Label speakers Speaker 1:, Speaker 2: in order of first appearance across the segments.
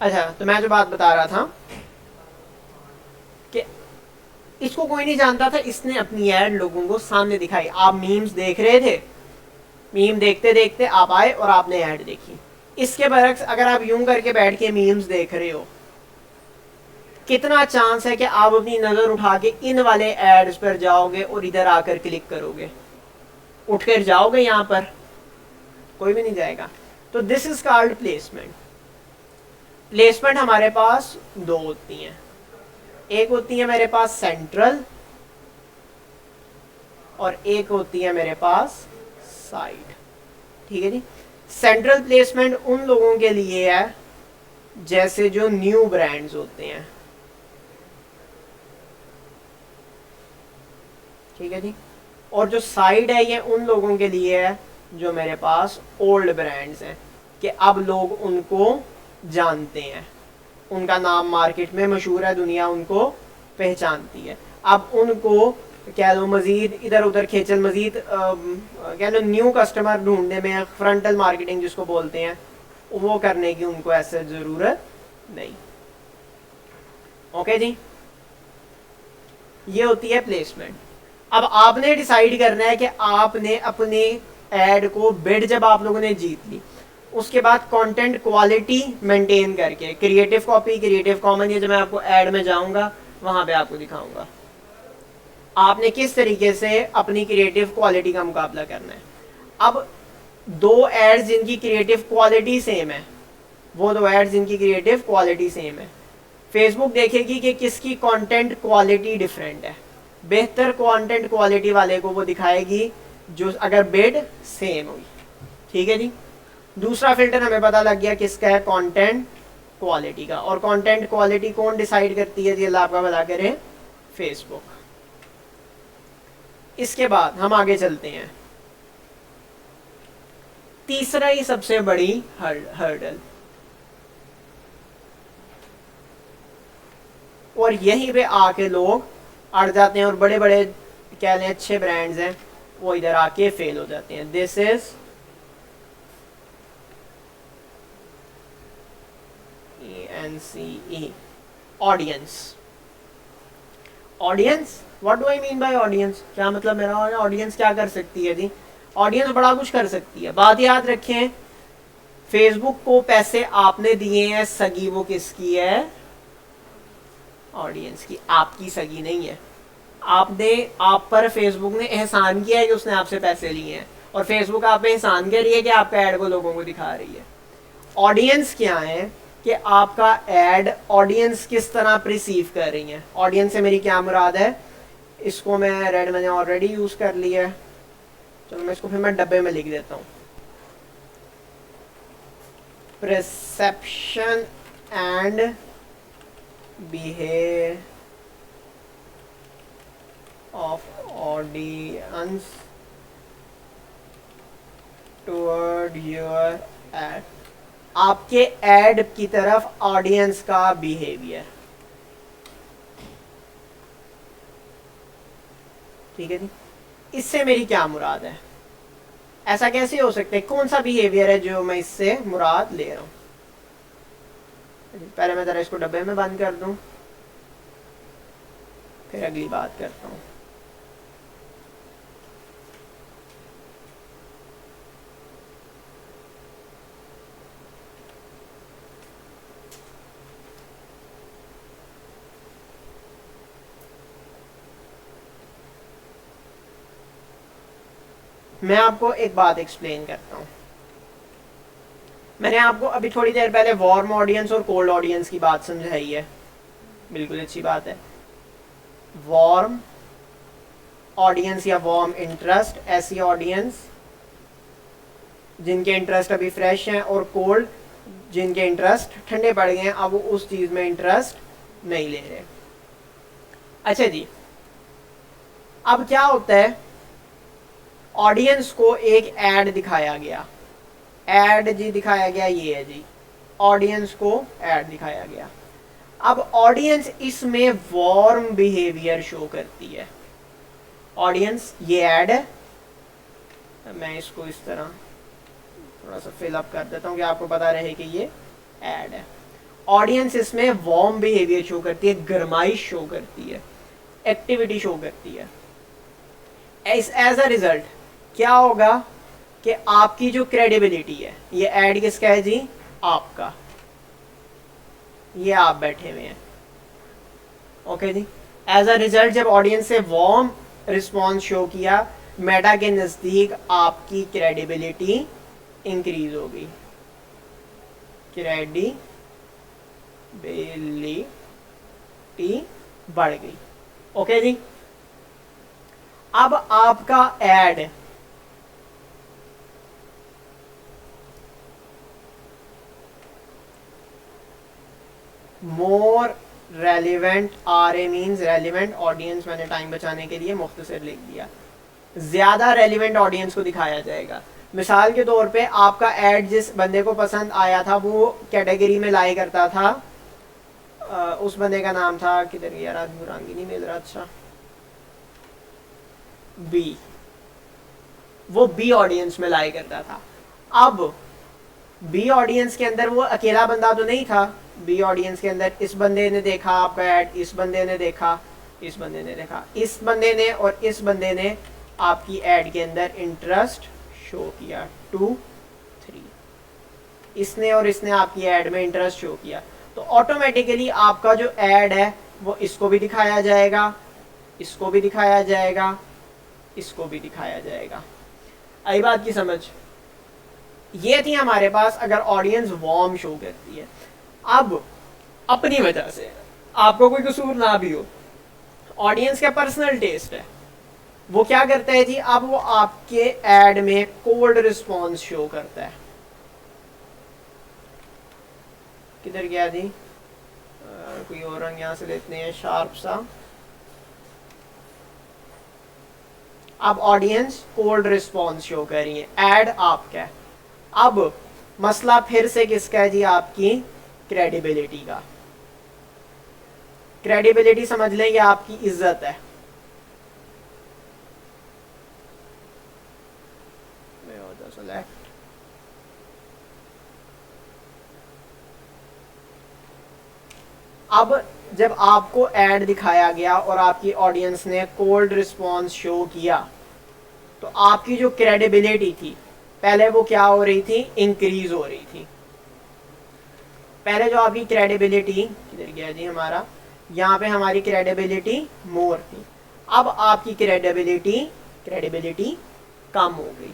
Speaker 1: अच्छा, तो मैं जो बात बता रहा था कि इसको कोई नहीं जानता था, इसने अपनी ऐड लोगों को सामने दिखाई। आप मीम्स देख रहे थे, मीम देखते देखते आप आए और आपने ऐड देखी। इसके बरक्स अगर आप यूं करके बैठ के मीम्स देख रहे हो, कितना चांस है कि आप अपनी नजर उठा के इन वाले एड्स पर जाओगे और इधर आकर क्लिक करोगे? उठ कर जाओगे? यहां पर कोई भी नहीं जाएगा। तो this is called placement. Placement हमारे पास दो होती हैं, एक होती है मेरे पास सेंट्रल और एक होती है मेरे पास साइड। ठीक है जी। सेंट्रल प्लेसमेंट उन लोगों के लिए है जैसे जो न्यू ब्रांड्स होते हैं। ठीक है जी। और जो साइड है ये उन लोगों के लिए है जो मेरे पास ओल्ड ब्रांड्स हैं, कि अब लोग उनको जानते हैं, उनका नाम मार्केट में मशहूर है, दुनिया उनको पहचानती है। अब उनको कह लो मजीद इधर उधर खेचल, मजीद कह लो न्यू कस्टमर ढूंढने में, फ्रंटल मार्केटिंग जिसको बोलते हैं, वो करने की उनको ऐसे ज़रूरत नहीं। ओके जी, ये होती है प्लेसमेंट। अब आपने डिसाइड करना है कि आपने अपने ऐड को बिड जब आप लोगों ने जीत ली, उसके बाद कंटेंट क्वालिटी मेंटेन करके, क्रिएटिव कॉपी, क्रिएटिव कॉमन, ये जब मैं आपको ऐड में जाऊंगा वहां पे आपको दिखाऊंगा आपने किस तरीके से अपनी क्रिएटिव क्वालिटी का मुकाबला करना है। अब दो एड्स जिनकी क्रिएटिव क्वालिटी सेम है, वो दो एड्स जिनकी क्रिएटिव क्वालिटी सेम है, फेसबुक देखेगी कि किसकी कंटेंट क्वालिटी डिफरेंट है। बेहतर कंटेंट क्वालिटी वाले को वो दिखाएगी जो अगर बिड सेम हुई। ठीक है जी। दूसरा फिल्टर हमें पता लग गया किसका है, कंटेंट क्वालिटी का। और कंटेंट क्वालिटी कौन डिसाइड करती है जी? अल्लाह आपका भला करे, फेसबुक। इसके बाद हम आगे चलते हैं, तीसरा ही सबसे बड़ी हर्डल, और यहीं पे आके लोग अड़ जाते हैं और बड़े बड़े कह लें अच्छे ब्रांड्स हैं वो इधर आके फेल हो जाते हैं। This is ENCE, audience. Audience, what do I mean by audience? क्या मतलब मेरा? ऑडियंस क्या कर सकती है जी? ऑडियंस बड़ा कुछ कर सकती है। बात याद रखें, फेसबुक को पैसे आपने दिए हैं, सगी वो किसकी है? ऑडियंस की, आपकी सगी नहीं है। आपने, आप पर फेसबुक ने एहसान किया है कि उसने आपसे पैसे लिए हैं, और फेसबुक आप पे एहसान कर रही है कि आपका ऐड को लोगों को दिखा रही है। ऑडियंस क्या है कि आपका ऐड ऑडियंस किस तरह रिसीव कर रही है। ऑडियंस से मेरी क्या मुराद है? इसको मैं रेड मैंने ऑलरेडी यूज कर लिया है, चलो मैं इसको फिर मैं डब्बे में लिख देता हूँ। Perception and behaviour of audience toward your add, आपके एड की तरफ ऑडियंस का बिहेवियर। ठीक है जी। इससे मेरी क्या मुराद है? ऐसा कैसे हो सकता है? कौन सा बिहेवियर है जो मैं इससे मुराद ले रहा हूं? पहले मैं जरा इसको डब्बे में बंद कर दूं, फिर अगली बात करता हूं। मैं आपको एक बात एक्सप्लेन करता हूं। मैंने आपको अभी थोड़ी देर पहले वार्म ऑडियंस और कोल्ड ऑडियंस की बात समझाई है, बिल्कुल अच्छी बात है। वार्म ऑडियंस या वार्म इंटरेस्ट, ऐसी ऑडियंस जिनके इंटरेस्ट अभी फ्रेश हैं, और कोल्ड जिनके इंटरेस्ट ठंडे पड़ गए हैं, अब वो उस चीज में इंटरेस्ट नहीं ले रहे। अच्छा जी, अब क्या होता है, ऑडियंस को एक ऐड दिखाया गया, ऐड जी दिखाया गया, ये है जी, ऑडियंस को ऐड दिखाया गया। अब ऑडियंस इसमें वार्म बिहेवियर शो करती है। ऑडियंस, ये ऐड है, मैं इसको इस तरह थोड़ा सा फिल अप कर देता हूं कि आपको पता रहे कि ये ऐड है। ऑडियंस इसमें वार्म बिहेवियर शो करती है, गरमाइश शो करती है, एक्टिविटी शो करती है। एज अ रिजल्ट क्या होगा कि आपकी जो क्रेडिबिलिटी है, ये ऐड किसका है जी, आपका, ये आप बैठे हुए हैं, ओके जी। एज अ रिजल्ट जब ऑडियंस से वार्म रिस्पॉन्स शो किया, मेटा के नज़दीक आपकी क्रेडिबिलिटी इंक्रीज हो गई, क्रेडिबिलिटी बढ़ गई, ओके जी। अब आपका ad more relevant, are a means relevant audience, मैंने टाइम बचाने के लिए मुख्तसर लिख दिया, ज़्यादा रेलिवेंट ऑडियंस को दिखाया जाएगा। मिसाल के तौर पे आपका ऐड जिस बंदे को पसंद आया था वो कैटेगरी में लाई करता था, उस बंदे का नाम था, किधर गया रात बुरांगी नहीं मिल रहा, अच्छा बी, वो बी ऑडियंस में लाई करता था। अब बी ऑडियंस के अंदर वो अकेला बंदा तो नहीं था, बी ऑडियंस के अंदर इस बंदे ने देखा आपका ऐड, इस बंदे ने देखा, इस बंदे ने देखा, इस बंदे ने और इस बंदे ने आपकी ऐड के अंदर इंटरेस्ट शो किया, 2 3, इसने और इसने आपकी ऐड में इंटरेस्ट शो किया, तो ऑटोमेटिकली आपका जो ऐड है वो इसको भी दिखाया जाएगा, इसको भी दिखाया जाएगा, इसको भी दिखाया जाएगा। आई बात की समझ? ये थी हमारे पास अगर ऑडियंस वार्म शो करती है। अब अपनी वजह से आपको कोई कसूर ना भी हो, ऑडियंस का पर्सनल टेस्ट है, वो क्या करता है जी, अब वो आपके ऐड में कोल्ड रिस्पॉन्स शो करता है, किधर गया जी, कोई और रंग यहां से लेते हैं शार्प सा। अब ऑडियंस कोल्ड रिस्पॉन्स शो कर रही है, ऐड आपका है। अब मसला फिर से किसका है जी, आपकी क्रेडिबिलिटी का। क्रेडिबिलिटी समझ लें, ये आपकी इज्जत है, अब जब आपको ऐड दिखाया गया और आपकी ऑडियंस ने कोल्ड रिस्पॉन्स शो किया, तो आपकी जो क्रेडिबिलिटी थी पहले वो क्या हो रही थी, इंक्रीज हो रही थी। पहले जो आपकी क्रेडिबिलिटी, किधर गया जी हमारा, यहाँ पे हमारी क्रेडिबिलिटी मोर थी, अब आपकी क्रेडिबिलिटी कम हो गई,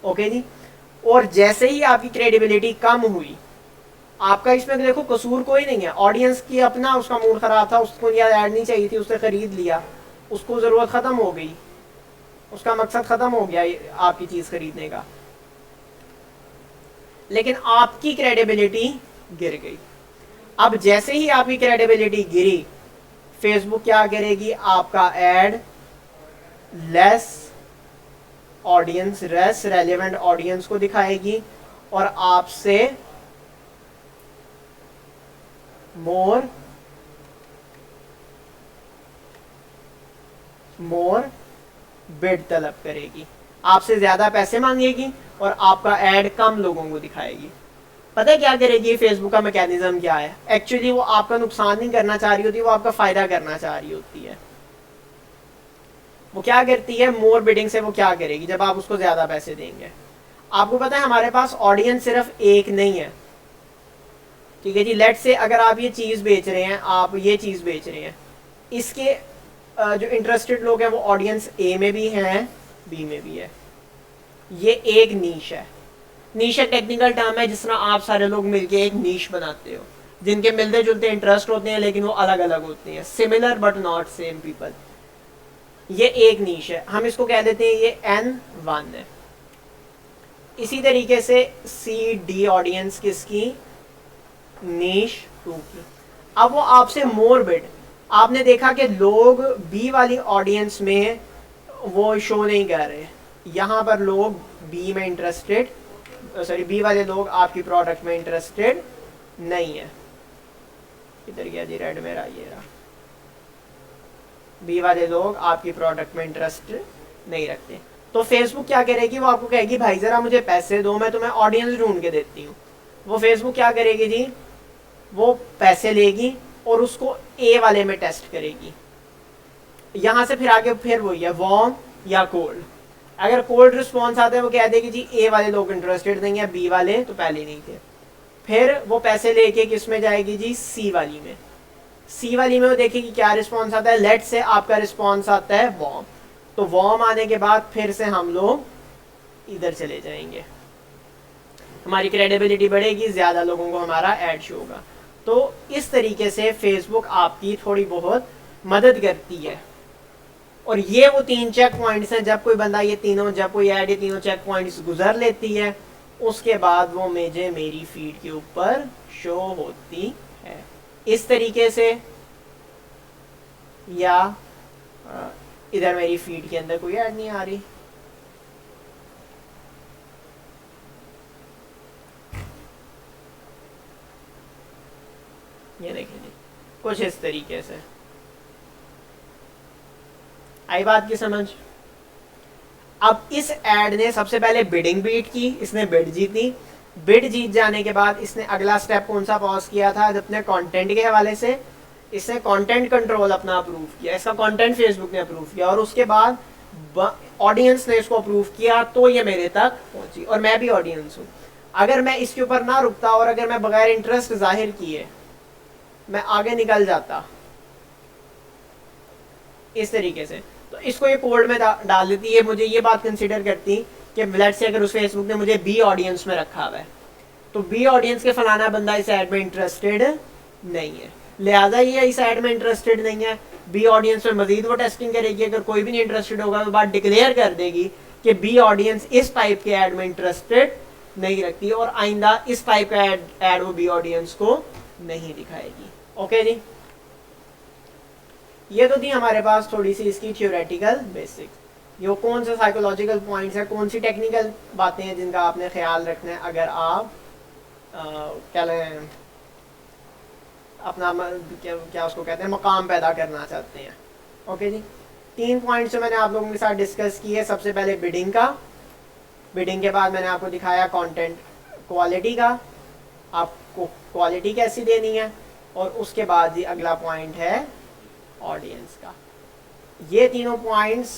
Speaker 1: ओके जी। और जैसे ही आपकी क्रेडिबिलिटी कम हुई, आपका इसमें देखो कसूर कोई नहीं है, ऑडियंस की अपना उसका मूड खराब था, उसको यार ऐड नहीं चाहिए थी, उसने खरीद लिया, उसको ज़रूरत ख़त्म हो गई, उसका मकसद ख़त्म हो गया आपकी चीज़ खरीदने का, लेकिन आपकी क्रेडिबिलिटी गिर गई। अब जैसे ही आपकी क्रेडिबिलिटी गिरी, फेसबुक क्या करेगी, आपका add less audience, less relevant audience को दिखाएगी और आपसे मोर बिड तलब करेगी, आपसे ज्यादा पैसे मांगेगी और आपका ऐड कम लोगों को दिखाएगी। पता है क्या करेगी फेसबुक का मैकेनिज्म क्या है, एक्चुअली वो आपका नुकसान नहीं करना चाह रही होती, वो आपका फायदा करना चाह रही होती है। वो क्या करती है, मोर बिडिंग से वो क्या करेगी, जब आप उसको ज्यादा पैसे देंगे। आपको पता है हमारे पास ऑडियंस सिर्फ एक नहीं है, ठीक है जी। लेट से अगर आप ये चीज़ बेच रहे हैं, आप ये चीज़ बेच रहे हैं, इसके जो इंटरेस्टेड लोग हैं वो ऑडियंस ए में भी हैं, बी में भी है। ये एक नीश है, नीश एक टेक्निकल टर्म है, जिस तरह आप सारे लोग मिलके एक नीश बनाते हो, जिनके मिलते जुलते इंटरेस्ट होते हैं लेकिन वो अलग अलग होते हैं, similar but not same people. ये एक नीश है, हम इसको कह देते हैं ये N1 है। इसी तरीके से C-D ऑडियंस किसकी, नीश 2 की। अब वो आपसे मोर बिड, आपने देखा कि लोग बी वाली ऑडियंस में वो शो नहीं कर रहे, यहाँ पर लोग बी में इंटरेस्टेड, सॉरी बी वाले लोग आपकी प्रोडक्ट में इंटरेस्टेड नहीं है। किधर गया जी रेड मेरा, ये रहा, बी वाले लोग आपकी प्रोडक्ट में इंटरेस्ट नहीं रखते। तो फेसबुक क्या करेगी, वो आपको कहेगी भाई ज़रा मुझे पैसे दो, मैं तुम्हें ऑडियंस ढूंढ के देती हूँ। वो फेसबुक क्या करेगी जी, वो पैसे लेगी और उसको ए वाले में टेस्ट करेगी। यहाँ से फिर आगे फिर वही है, वार्म या कोल्ड। अगर कोल्ड रिस्पॉन्स आता है वो कह देगी जी ए वाले लोग इंटरेस्टेड नहीं है, बी वाले तो पहले नहीं थे। फिर वो पैसे लेके किस में जाएगी जी, सी वाली में। सी वाली में वो देखेगी क्या रिस्पॉन्स आता है। लेट से आपका रिस्पॉन्स आता है वार्म, तो वार्म आने के बाद फिर से हम लोग इधर चले जाएंगे, हमारी क्रेडिबिलिटी बढ़ेगी, ज़्यादा लोगों को हमारा ऐड शो होगा। तो इस तरीके से फेसबुक आपकी थोड़ी बहुत मदद करती है। और ये वो 3 चेक पॉइंट्स हैं, जब कोई बंदा ये तीनों, जब कोई ऐड ये तीनों चेक पॉइंट्स गुजर लेती है उसके बाद वो मुझे मेरी फीड के ऊपर शो होती है इस तरीके से, या इधर मेरी फीड के अंदर कोई ऐड नहीं आ रही। ये देखिए जी, कुछ इस तरीके से आई बात की समझ। अब इस ऐड ने सबसे पहले बिडिंग बीट की, इसने बिड जीती। बिड जीत जाने के बाद इसने अगला स्टेप कौन सा पॉज किया था, अपने कंटेंट के हवाले से इसने कंटेंट कंट्रोल अपना अप्रूव किया, इसका कंटेंट फेसबुक ने अप्रूव किया और उसके बाद ऑडियंस ने इसको अप्रूव किया तो ये मेरे तक पहुंची और मैं भी ऑडियंस हूँ। अगर मैं इसके ऊपर ना रुकता और अगर मैं बगैर इंटरेस्ट जाहिर किए मैं आगे निकल जाता इस तरीके से, तो इसको ये कोल्ड में डाल देती है। मुझे ये बात कंसीडर करती कि लेट्स से अगर उस फेसबुक ने मुझे बी ऑडियंस में रखा हुआ है तो बी ऑडियंस के फलाना बंदा इस ऐड में इंटरेस्टेड नहीं है, लिहाजा ये इस ऐड में इंटरेस्टेड नहीं है। बी ऑडियंस में मजीद वो टेस्टिंग करेगी, अगर कोई भी नहीं इंटरेस्टेड होगा तो बात डिक्लेयर कर देगी कि बी ऑडियंस इस टाइप के ऐड में इंटरेस्टेड नहीं रखती और आइंदा इस टाइप का ऐड वो बी ऑडियंस को नहीं दिखाएगी। ओके जी, ये तो थी हमारे पास थोड़ी सी इसकी थ्योरेटिकल बेसिक। ये कौन से साइकोलॉजिकल पॉइंट्स हैं, कौन सी टेक्निकल बातें हैं जिनका आपने ख्याल रखना है अगर आप क्या लें अपना क्या उसको कहते हैं मकाम पैदा करना चाहते हैं। ओके जी, 3 पॉइंट्स जो मैंने आप लोगों के साथ डिस्कस किए। सबसे पहले बिडिंग का, बिडिंग के बाद मैंने आपको दिखाया कंटेंट क्वालिटी का, आपको क्वालिटी कैसी देनी है, और उसके बाद ही अगला पॉइंट है ऑडियंस का। ये तीनों पॉइंट्स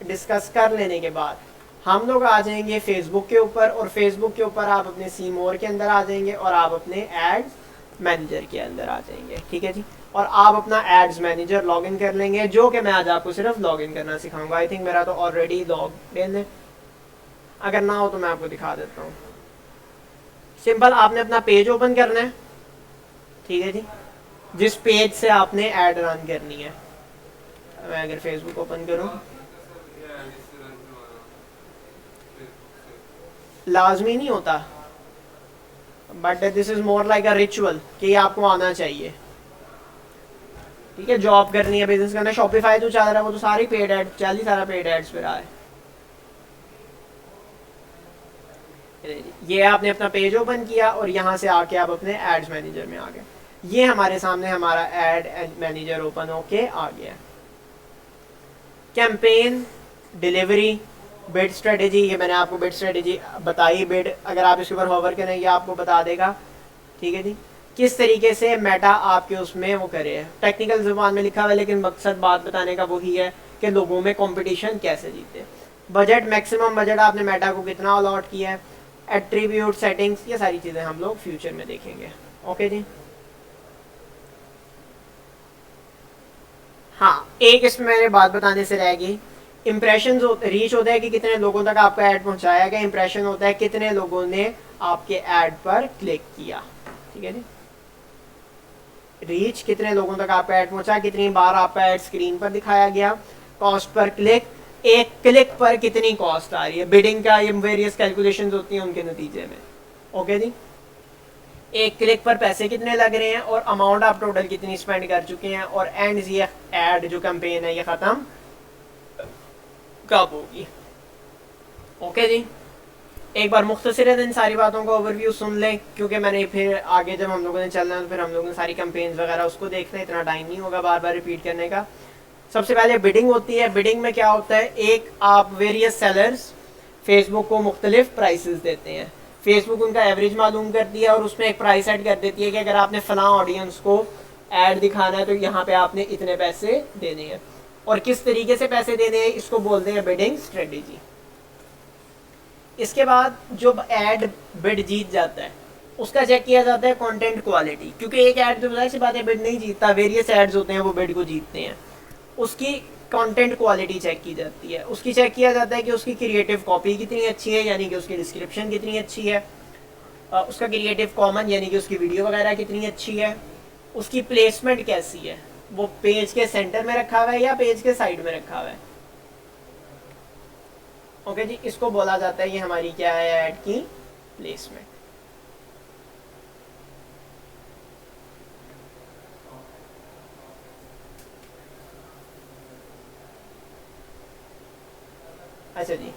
Speaker 1: डिस्कस कर लेने के बाद हम लोग आ जाएंगे फेसबुक के ऊपर, और फेसबुक के ऊपर आप अपने सी मोर के अंदर आ जाएंगे और आप अपने एड्स मैनेजर के अंदर आ जाएंगे। ठीक है जी, और आप अपना एड्स मैनेजर लॉगिन कर लेंगे, जो कि मैं आज आपको सिर्फ लॉगिन करना सिखाऊंगा। आई थिंक मेरा तो ऑलरेडी लॉग इन है, अगर ना हो तो मैं आपको दिखा देता हूँ। सिंपल, आपने अपना पेज ओपन करना है। ठीक है जी, जिस पेज से आपने ऐड रन करनी है। मैं अगर फेसबुक ओपन करूं, लाजमी नहीं होता, but this is more like a ritual कि ये आपको आना चाहिए। ठीक है, जॉब करनी है, बिजनेस करना है, शॉपिफाई जो चल रहा है वो तो सारी पेड एड, सारा पेड एड्स पे रहा है। ये आपने अपना पेज ओपन किया और यहाँ से आके आप अपने एड्स मैनेजर में आ गए। ये हमारे सामने हमारा एड मैनेजर ओपन होके आ गया। कैंपेन, डिलीवरी, बिड स्ट्रेटेजी, ये मैंने आपको बिड स्ट्रेटेजी बताई। बिड अगर आप इसके ऊपर होवर करें ये आपको बता देगा। ठीक है जी, किस तरीके से मेटा आपके उसमें वो करे, टेक्निकल जुबान में लिखा हुआ है लेकिन मकसद बात बताने का वही है कि लोगों में कंपटीशन कैसे जीते। बजट, मैक्सिमम बजट आपने मेटा को कितना अलॉट किया है, एट्रीब्यूट, सेटिंग्स, ये सारी चीज़ें हम लोग फ्यूचर में देखेंगे। ओके जी, हाँ, एक इसमें मैंने बात बताने से रह गई। इम्प्रेशन रीच होता है कि कितने लोगों तक आपका ऐड पहुंचाया गया, इम्प्रेशन होता है कितने लोगों ने आपके ऐड पर क्लिक किया। ठीक है जी, रीच कितने लोगों तक आपका ऐड पहुंचा, कितनी बार आपका ऐड स्क्रीन पर दिखाया गया, कॉस्ट पर क्लिक, एक क्लिक पर कितनी कॉस्ट आ रही है। बिडिंग का ये वेरियस कैलकुलेशंस होती हैं उनके नतीजे में। ओके जी, एक क्लिक पर पैसे कितने लग रहे हैं और अमाउंट आप टोटल कितनी स्पेंड कर चुके हैं, और एंड ये ऐड जो कैंपेन है ये ख़त्म कब होगी। ओके जी, एक बार मुख्तसरन इन सारी बातों का ओवरव्यू सुन लें, क्योंकि मैंने फिर आगे जब हम लोगों ने चलना है तो फिर हम लोगों ने सारी कैंपेन्स वगैरह उसको देखना है, इतना टाइम नहीं होगा बार बार रिपीट करने का। सबसे पहले बिडिंग होती है। बिडिंग में क्या होता है, एक आप वेरियस सेलर्स फेसबुक को मुख्तलिफ प्राइसेस देते हैं। फेसबुक उनका एवरेज मालूम करती है और उसमें एक प्राइस सेट कर देती है कि अगर आपने फलां ऑडियंस को ऐड दिखाना है तो यहाँ पे आपने इतने पैसे देने हैं, और किस तरीके से पैसे देने हैं इसको बोलते हैं बिडिंग स्ट्रेटेजी। इसके बाद जब ऐड बिड जीत जाता है उसका चेक किया जाता है कंटेंट क्वालिटी, क्योंकि एक ऐड तो जाहिर सी बात है बिड नहीं जीतता, वेरियस एड्स होते हैं वो बिड को जीतते हैं। उसकी कंटेंट क्वालिटी चेक की जाती है, उसकी चेक किया जाता है कि उसकी क्रिएटिव कॉपी कितनी अच्छी है, यानी कि उसकी डिस्क्रिप्शन कितनी अच्छी है, उसका क्रिएटिव कॉमन यानी कि उसकी वीडियो वगैरह कितनी अच्छी है, उसकी प्लेसमेंट कैसी है, वो पेज के सेंटर में रखा हुआ है या पेज के साइड में रखा हुआ है। ओके जी, इसको बोला जाता है ये हमारी क्या है, ऐड की प्लेसमेंट। अच्छा जी,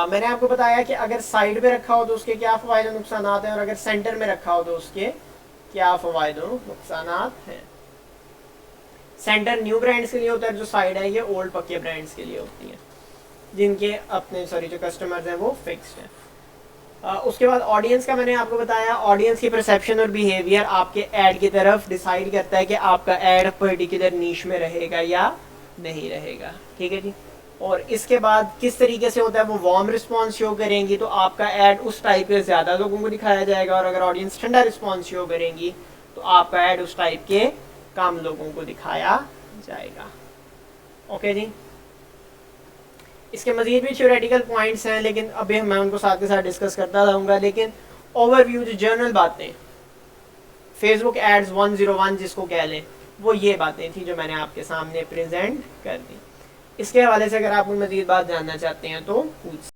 Speaker 1: मैंने आपको बताया कि अगर साइड पे रखा हो तो उसके क्या फ़वाइद और नुकसान हैं, और अगर सेंटर में रखा हो तो उसके क्या फ़वाइद और नुकसान हैं। सेंटर न्यू ब्रांड्स के लिए होता है, जो साइड है ये ओल्ड पक्के ब्रांड्स के लिए होती है जिनके अपने जो कस्टमर्स हैं वो फिक्स्ड हैं। उसके बाद ऑडियंस का मैंने आपको बताया, ऑडियंस की परसेप्शन और बिहेवियर आपके ऐड की तरफ डिसाइड करता है कि आपका ऐड पर्टिकुलर नीश में रहेगा या नहीं रहेगा। ठीक है जी, और इसके बाद किस तरीके से होता है, वो वार्म रिस्पांस शो करेंगी तो आपका ऐड उस टाइप के ज़्यादा लोगों को दिखाया जाएगा, और अगर ऑडियंस ठंडा रिस्पांस शो करेंगी तो आपका ऐड उस टाइप के कम लोगों को दिखाया जाएगा। ओके जी, इसके मज़ीद भी थ्योरेटिकल पॉइंट्स हैं, लेकिन अभी मैं उनको साथ के साथ डिस्कस करता रहूँगा। लेकिन ओवरव्यू जो जनरल बातें, फेसबुक एड्स 101 जिसको कह लें, वो ये बातें थी जो मैंने आपके सामने प्रेजेंट कर दी। इसके हवाले से अगर आप कोई मज़ीद बात जानना चाहते हैं तो पूछ